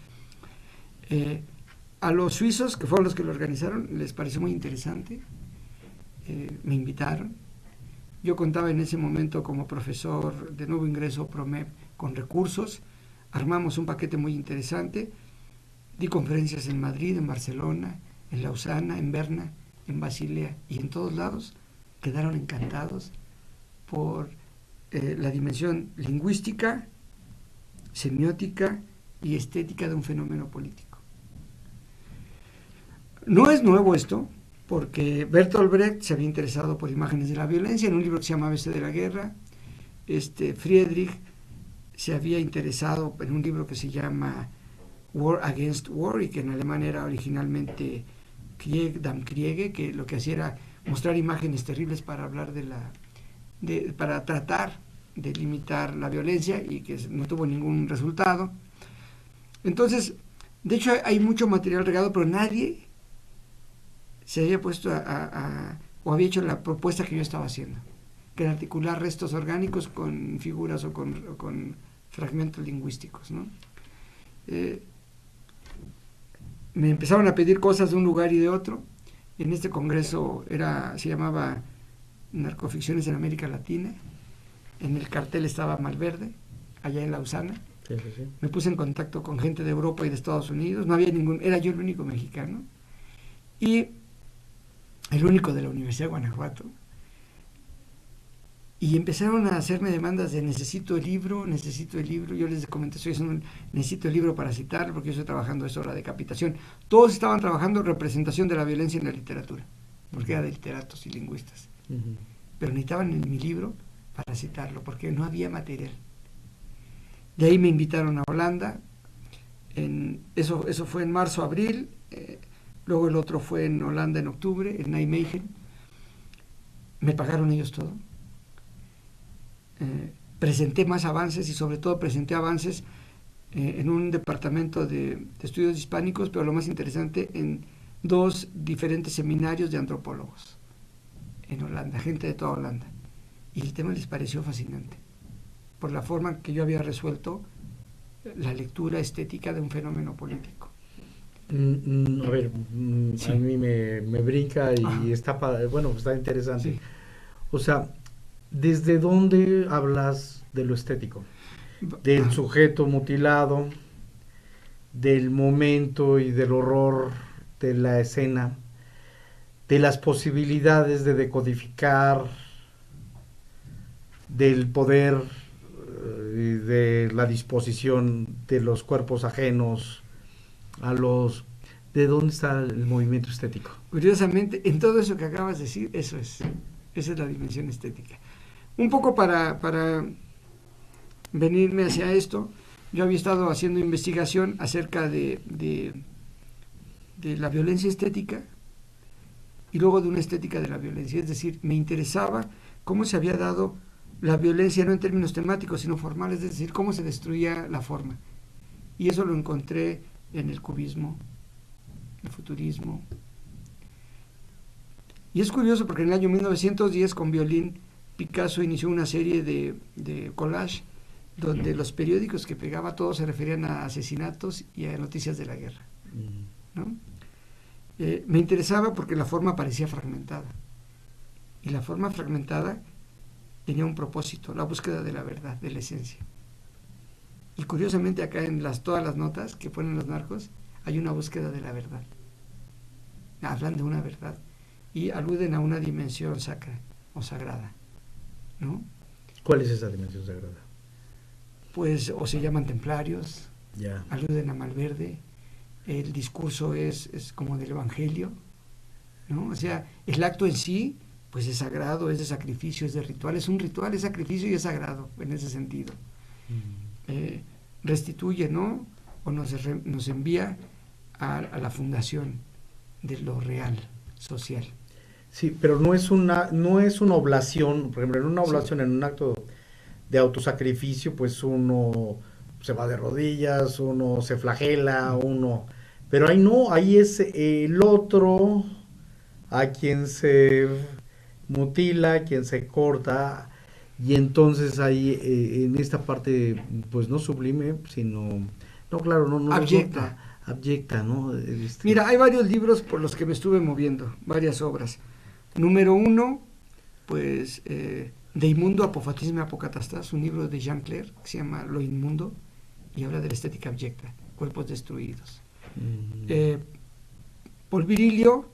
A los suizos, que fueron los que lo organizaron, les pareció muy interesante. Me invitaron. Yo contaba en ese momento como profesor de nuevo ingreso PROMEP con recursos. Armamos un paquete muy interesante. Di conferencias en Madrid, en Barcelona, en Lausana, en Berna, en Basilea, y en todos lados quedaron encantados por la dimensión lingüística, semiótica y estética de un fenómeno político. No es nuevo esto, porque Bertolt Brecht se había interesado por imágenes de la violencia en un libro que se llama ABC de la Guerra. Friedrich se había interesado en un libro que se llama War Against War, y que en alemán era originalmente Krieg am Kriege, que lo que hacía era mostrar imágenes terribles para hablar para tratar de limitar la violencia, y que no tuvo ningún resultado. Entonces, de hecho hay mucho material regado, pero nadie se había puesto o había hecho la propuesta que yo estaba haciendo, que era articular restos orgánicos con figuras o con fragmentos lingüísticos, ¿no? Me empezaron a pedir cosas de un lugar y de otro. En este congreso se llamaba Narcoficciones en América Latina. En el cartel estaba Malverde, allá en Lausana. Sí. Me puse en contacto con gente de Europa y de Estados Unidos. No había era yo el único mexicano y el único de la Universidad de Guanajuato. Y empezaron a hacerme demandas de necesito el libro. Yo les comenté, necesito el libro para citarlo, porque yo estoy trabajando eso, la decapitación. Todos estaban trabajando representación de la violencia en la literatura, porque era de literatos y lingüistas. Pero necesitaban mi libro para citarlo, porque no había material. De ahí me invitaron a Holanda. Eso fue en marzo, abril. Luego el otro fue en Holanda en octubre, en Nijmegen. Me pagaron ellos todo. Presenté más avances, y sobre todo presenté avances en un departamento de estudios hispánicos, pero lo más interesante, en 2 diferentes seminarios de antropólogos en Holanda, gente de toda Holanda. Y el tema les pareció fascinante, por la forma que yo había resuelto la lectura estética de un fenómeno político. A ver, sí. A mí me brinca y está interesante. Sí. O sea, ¿desde dónde hablas de lo estético? Del sujeto mutilado, del momento y del horror de la escena, de las posibilidades de decodificar, del poder y de la disposición de los cuerpos ajenos a los... ¿De dónde está el movimiento estético? Curiosamente, en todo eso que acabas de decir, esa es la dimensión estética. Un poco para venirme hacia esto, yo había estado haciendo investigación acerca de de la violencia estética y luego de una estética de la violencia. Es decir, me interesaba cómo se había dado la violencia, no en términos temáticos, sino formales, es decir, cómo se destruía la forma. Y eso lo encontré en el cubismo, el futurismo. Y es curioso porque en el año 1910, con violín, Picasso inició una serie de collage donde los periódicos que pegaba todos se referían a asesinatos y a noticias de la guerra, ¿no? Me interesaba porque la forma parecía fragmentada. Y la forma fragmentada tenía un propósito, la búsqueda de la verdad, de la esencia. Y curiosamente acá en todas las notas que ponen los narcos hay una búsqueda de la verdad. Hablan de una verdad y aluden a una dimensión sacra o sagrada, ¿no? ¿Cuál es esa dimensión sagrada? Pues o se llaman templarios, Ya. aluden a Malverde, el discurso es como del Evangelio, ¿no? O sea, el acto en sí pues es sagrado, es de sacrificio, es de ritual, es un ritual, es sacrificio y es sagrado en ese sentido. Restituye, ¿no? O nos envía a la fundación de lo real, social. Sí, pero no es una oblación, por ejemplo, en una oblación, sí, en un acto de autosacrificio, pues uno se va de rodillas, uno se flagela, pero ahí no, ahí es el otro a quien se mutila, a quien se corta, y entonces ahí en esta parte, pues no sublime, sino, no, claro, no abyecta. Abyecta, ¿no? Mira, hay varios libros por los que me estuve moviendo, varias obras. Número 1, pues, De Inmundo Apofatismo y Apocatastás, un libro de Jean Clair que se llama Lo Inmundo y habla de la estética abyecta, cuerpos destruidos. Paul Virilio.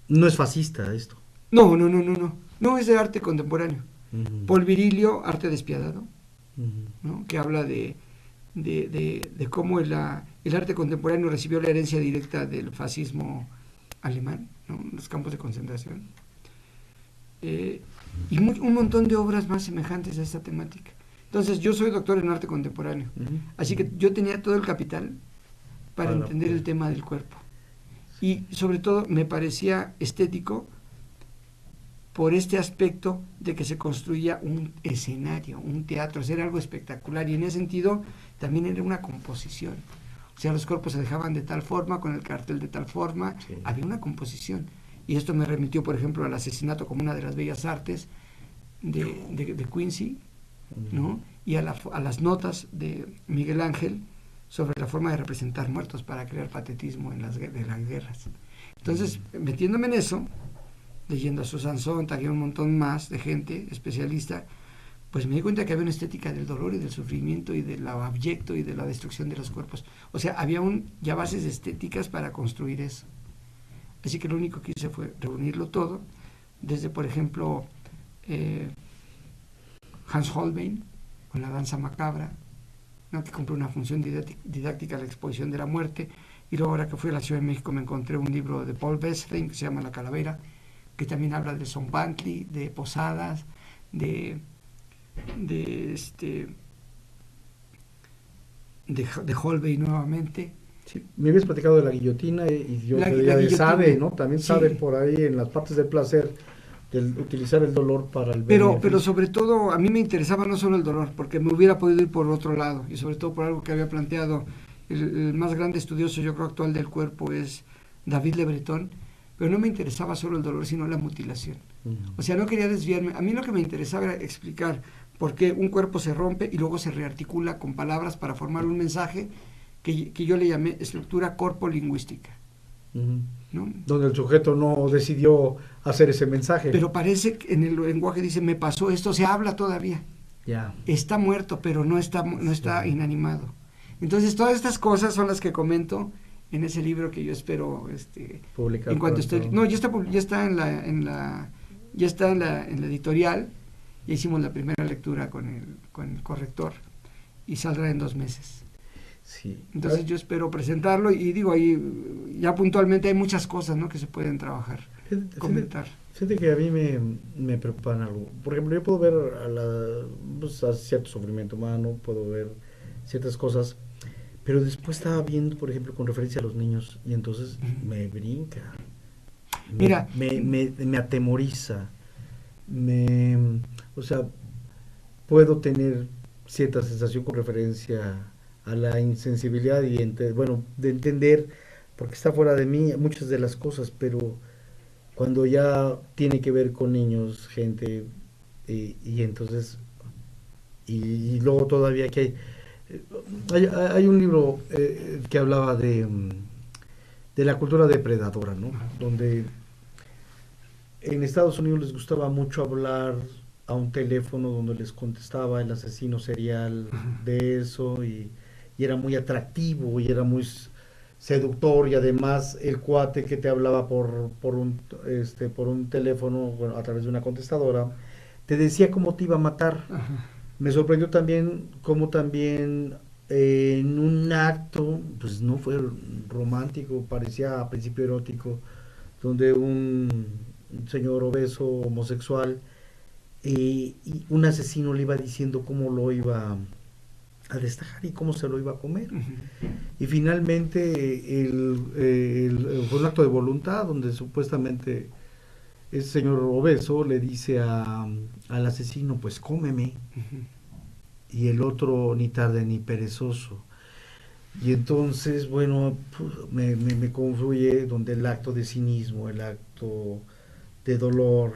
No es fascista esto. No, es de arte contemporáneo. Paul Virilio, Arte Despiadado, ¿no? Que habla de cómo el arte contemporáneo recibió la herencia directa del fascismo alemán, ¿no? En los campos de concentración. Y un montón de obras más semejantes a esta temática. Entonces, yo soy doctor en arte contemporáneo, así que yo tenía todo el capital para entender el tema del cuerpo. Y sobre todo me parecía estético por este aspecto de que se construía un escenario, un teatro, era algo espectacular, y en ese sentido también era una composición. O sea, los cuerpos se dejaban de tal forma, con el cartel de tal forma, sí, había una composición. Y esto me remitió, por ejemplo, al asesinato como una de las bellas artes de Quincy, ¿no? Y a las notas de Miguel Ángel sobre la forma de representar muertos para crear patetismo de las guerras. Entonces, metiéndome en eso, leyendo a Susan Sontag y un montón más de gente especialista, pues me di cuenta que había una estética del dolor y del sufrimiento y de lo abyecto y de la destrucción de los cuerpos. O sea, había ya bases estéticas para construir eso. Así que lo único que hice fue reunirlo todo, desde, por ejemplo, Hans Holbein, con la danza macabra, ¿no? Que cumple una función didáctica a la exposición de la muerte. Y luego, ahora que fui a la Ciudad de México, me encontré un libro de Paul Westring que se llama La Calavera, que también habla de Zombantli, de Posadas, de Holbein nuevamente. Sí, me habías platicado de la guillotina y yo te diría de Sade, ¿no? También Sade, sí, por ahí en las partes del placer, del utilizar el dolor para el beneficio. Pero sobre todo a mí me interesaba no solo el dolor, porque me hubiera podido ir por otro lado, y sobre todo por algo que había planteado el más grande estudioso, yo creo, actual del cuerpo es David Le Breton, pero no me interesaba solo el dolor, sino la mutilación. O sea, no quería desviarme. A mí lo que me interesaba era explicar por qué un cuerpo se rompe y luego se rearticula con palabras para formar un mensaje que yo le llamé estructura corpolingüística, ¿no? Donde el sujeto no decidió hacer ese mensaje. Pero parece que en el lenguaje dice, me pasó esto, se habla todavía. Yeah. Está muerto, pero no está inanimado. Entonces, todas estas cosas son las que comento en ese libro que yo espero publicar en cuanto esté. No, ya está en la editorial. Ya hicimos la primera lectura con el corrector y saldrá en 2 meses. Sí. Entonces yo espero presentarlo y digo, ahí ya puntualmente hay muchas cosas, ¿no?, que se pueden trabajar, comentar. Fíjate que a mí me preocupan algo. Por ejemplo, yo puedo ver a cierto sufrimiento humano, puedo ver ciertas cosas, Pero después estaba viendo, por ejemplo, con referencia a los niños, y entonces me brinca, Mira, me atemoriza, me, o sea, puedo tener cierta sensación con referencia a la insensibilidad y, bueno, de entender, porque está fuera de mí muchas de las cosas, pero cuando ya tiene que ver con niños, gente, y entonces, y luego todavía que hay un libro que hablaba de la cultura depredadora, ¿no? Donde en Estados Unidos les gustaba mucho hablar a un teléfono donde les contestaba el asesino serial de eso, y era muy atractivo y era muy seductor, y además el cuate que te hablaba por un teléfono, bueno, a través de una contestadora, te decía cómo te iba a matar. Me sorprendió también cómo también en un acto, pues no fue romántico, parecía a principio erótico, donde un señor obeso homosexual, y un asesino le iba diciendo cómo lo iba a destajar y cómo se lo iba a comer. Y finalmente fue un acto de voluntad donde supuestamente ese señor obeso le dice al asesino, pues cómeme. Y el otro, ni tarde ni perezoso. Y entonces, bueno, me confluye donde el acto de cinismo, el acto de dolor,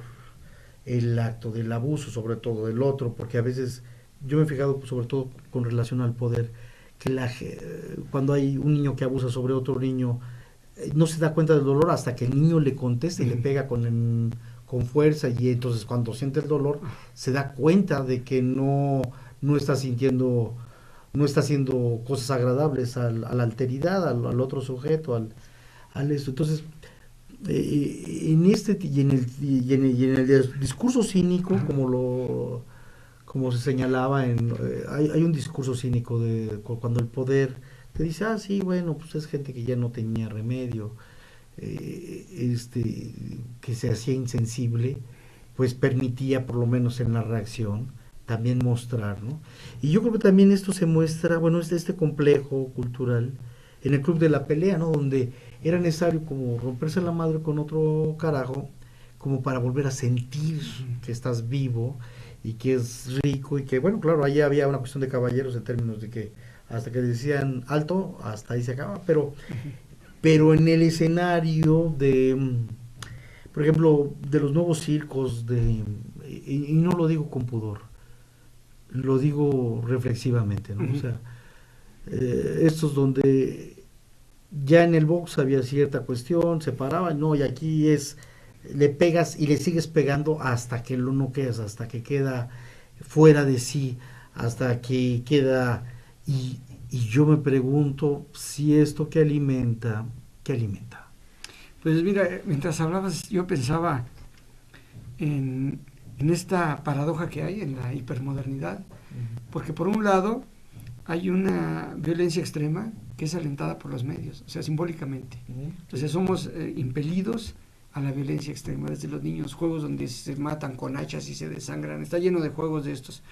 el acto del abuso, sobre todo del otro, porque a veces yo me he fijado, sobre todo con relación al poder, que cuando hay un niño que abusa sobre otro niño, no se da cuenta del dolor hasta que el niño le contesta y le pega con fuerza, y entonces cuando siente el dolor se da cuenta de que no está sintiendo, no está haciendo cosas agradables a la alteridad, al otro sujeto, al esto. Entonces, en este y en el discurso cínico, como se señalaba, hay un discurso cínico de cuando el poder te dice, sí, bueno, pues es gente que ya no tenía remedio, que se hacía insensible, pues permitía, por lo menos en la reacción, también mostrar, ¿no? Y yo creo que también esto se muestra, bueno, este complejo cultural en el club de la pelea, ¿no? Donde era necesario como romperse la madre con otro carajo, como para volver a sentir que estás vivo y que es rico, y que, bueno, claro, ahí había una cuestión de caballeros en términos de que hasta que decían alto, hasta ahí se acaba, pero en el escenario por ejemplo, de los nuevos circos, y no lo digo con pudor, lo digo reflexivamente, ¿no? O sea, estos donde ya en el box había cierta cuestión, se paraban, no, y aquí le pegas y le sigues pegando hasta que lo noqueas, hasta que queda fuera de sí, hasta que queda, y yo me pregunto si esto ¿qué alimenta? Pues mira, mientras hablabas yo pensaba en esta paradoja que hay en la hipermodernidad, porque por un lado hay una violencia extrema que es alentada por los medios, o sea, simbólicamente. Entonces somos impelidos a la violencia extrema, desde los niños, juegos donde se matan con hachas y se desangran, está lleno de juegos de estos,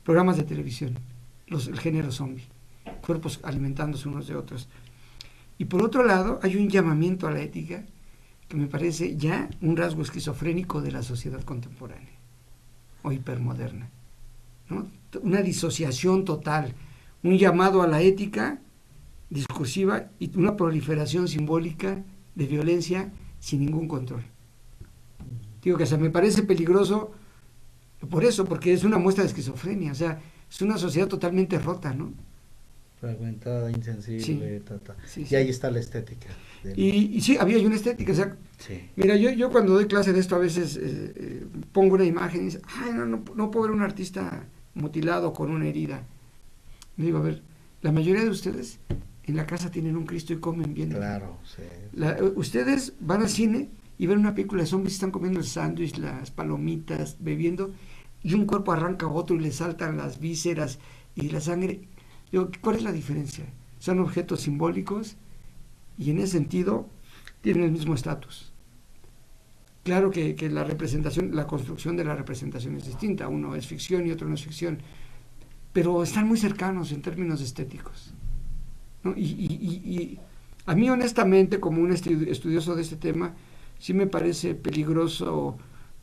programas de televisión, el género zombie, cuerpos alimentándose unos de otros. Y por otro lado hay un llamamiento a la ética que me parece ya un rasgo esquizofrénico de la sociedad contemporánea o hipermoderna, ¿no? Una disociación total, un llamado a la ética discursiva y una proliferación simbólica de violencia sin ningún control. Digo que me parece peligroso por eso, porque es una muestra de esquizofrenia, o sea, es una sociedad totalmente rota, ¿no? Fragmentada, insensible, sí. Y ahí está la estética. Y sí, había una estética, o sea, mira, yo cuando doy clase de esto a veces pongo una imagen y dice, no puedo ver un artista mutilado con una herida. Me digo, a ver, la mayoría de ustedes en la casa tienen un Cristo y comen bien. Claro, sí. Ustedes van al cine y ven una película de zombies, están comiendo el sándwich, las palomitas, bebiendo, y un cuerpo arranca a otro y le saltan las vísceras y la sangre. Digo, ¿cuál es la diferencia? Son objetos simbólicos y en ese sentido tienen el mismo estatus. Claro que la representación, la construcción de la representación es distinta, uno es ficción y otro no es ficción, pero están muy cercanos en términos estéticos, ¿no? Y a mí, honestamente, como un estudioso de este tema, sí me parece peligroso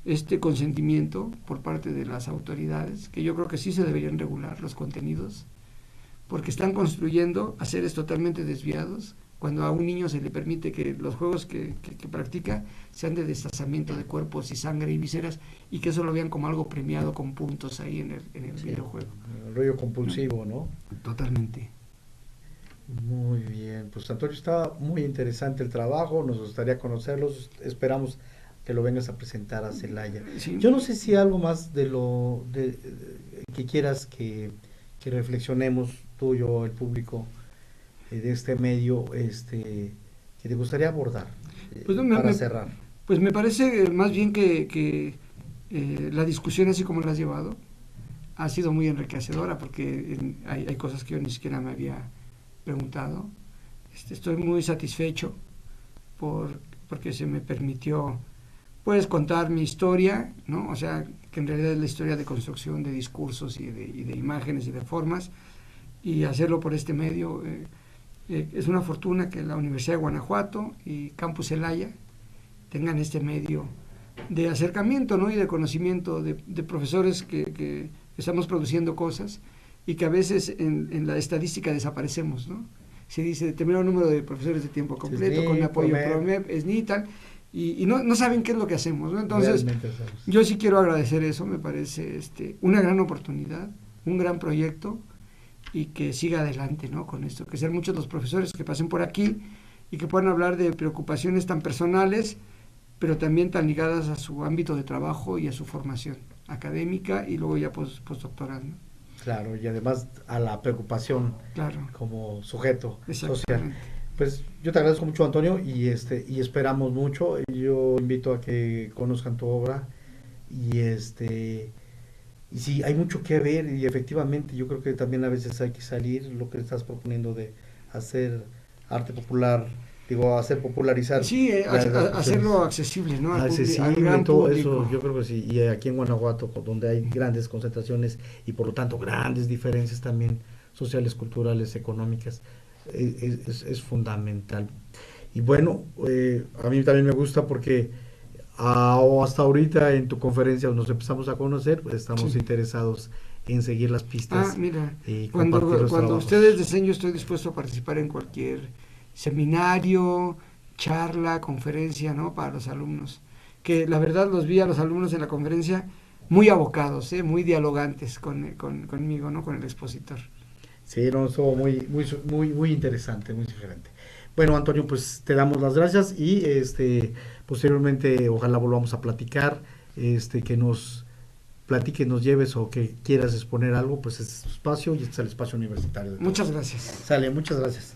este consentimiento por parte de las autoridades, que yo creo que sí se deberían regular los contenidos, porque están construyendo a seres totalmente desviados, cuando a un niño se le permite que los juegos que practica sean de destazamiento de cuerpos y sangre y vísceras, y que eso lo vean como algo premiado con puntos ahí en el Sí, videojuego. el rollo compulsivo, ¿no? Totalmente. Muy bien, pues Antonio, está muy interesante el trabajo, nos gustaría conocerlos, esperamos que lo vengas a presentar a Celaya. Sí. Yo no sé si algo más que quieras que reflexionemos tú, yo, el público de este medio, que te gustaría abordar Pues para cerrar. pues me parece más bien que la discusión, así como la has llevado, ha sido muy enriquecedora, porque hay cosas que yo ni siquiera me había preguntado. Estoy muy satisfecho porque se me permitió, pues, contar mi historia, ¿no? O sea, que en realidad es la historia de construcción de discursos y de imágenes y de formas, y hacerlo por este medio. Es una fortuna que la Universidad de Guanajuato y Campus Celaya tengan este medio de acercamiento, ¿no? Y de conocimiento de profesores que estamos produciendo cosas, y que a veces en la estadística desaparecemos, ¿no? Se dice determinado número de profesores de tiempo completo, Sí, con apoyo PROMEP, SNI y tal, y no saben qué es lo que hacemos, ¿no? Entonces, yo sí quiero agradecer eso, me parece una gran oportunidad, un gran proyecto, y que siga adelante, ¿no? Con esto, que sean muchos los profesores que pasen por aquí y que puedan hablar de preocupaciones tan personales, pero también tan ligadas a su ámbito de trabajo y a su formación académica y luego ya postdoctoral, ¿no? Claro, y además a la preocupación, claro, como sujeto social. exactamente. Pues yo te agradezco mucho, Antonio, y esperamos mucho. Yo invito a que conozcan tu obra, y y sí, hay mucho que ver, y efectivamente yo creo que también a veces hay que salir lo que estás proponiendo de hacer arte popular, digo, hacer popularizar Sí, las cuestiones. hacerlo accesible, ¿no? Al Accesible, gran todo público. eso, yo creo que sí. Y aquí en Guanajuato, donde hay grandes concentraciones y por lo tanto grandes diferencias también sociales, culturales, económicas, es fundamental. Y bueno, a mí también me gusta porque hasta ahorita en tu conferencia nos empezamos a conocer, pues estamos Sí. interesados en seguir las pistas Mira, y compartir los cuando trabajos. ustedes deseen, yo estoy dispuesto a participar en cualquier seminario, charla, conferencia, ¿no? Para los alumnos. Que la verdad los vi a los alumnos en la conferencia muy abocados, muy dialogantes conmigo, ¿no? Con el expositor. Sí, no, estuvo muy interesante, muy diferente. Bueno, Antonio, pues te damos las gracias, y posteriormente ojalá volvamos a platicar, que nos platiques, nos lleves, o que quieras exponer algo, pues es tu espacio, y este es el espacio universitario. Muchas gracias. Sale, muchas gracias.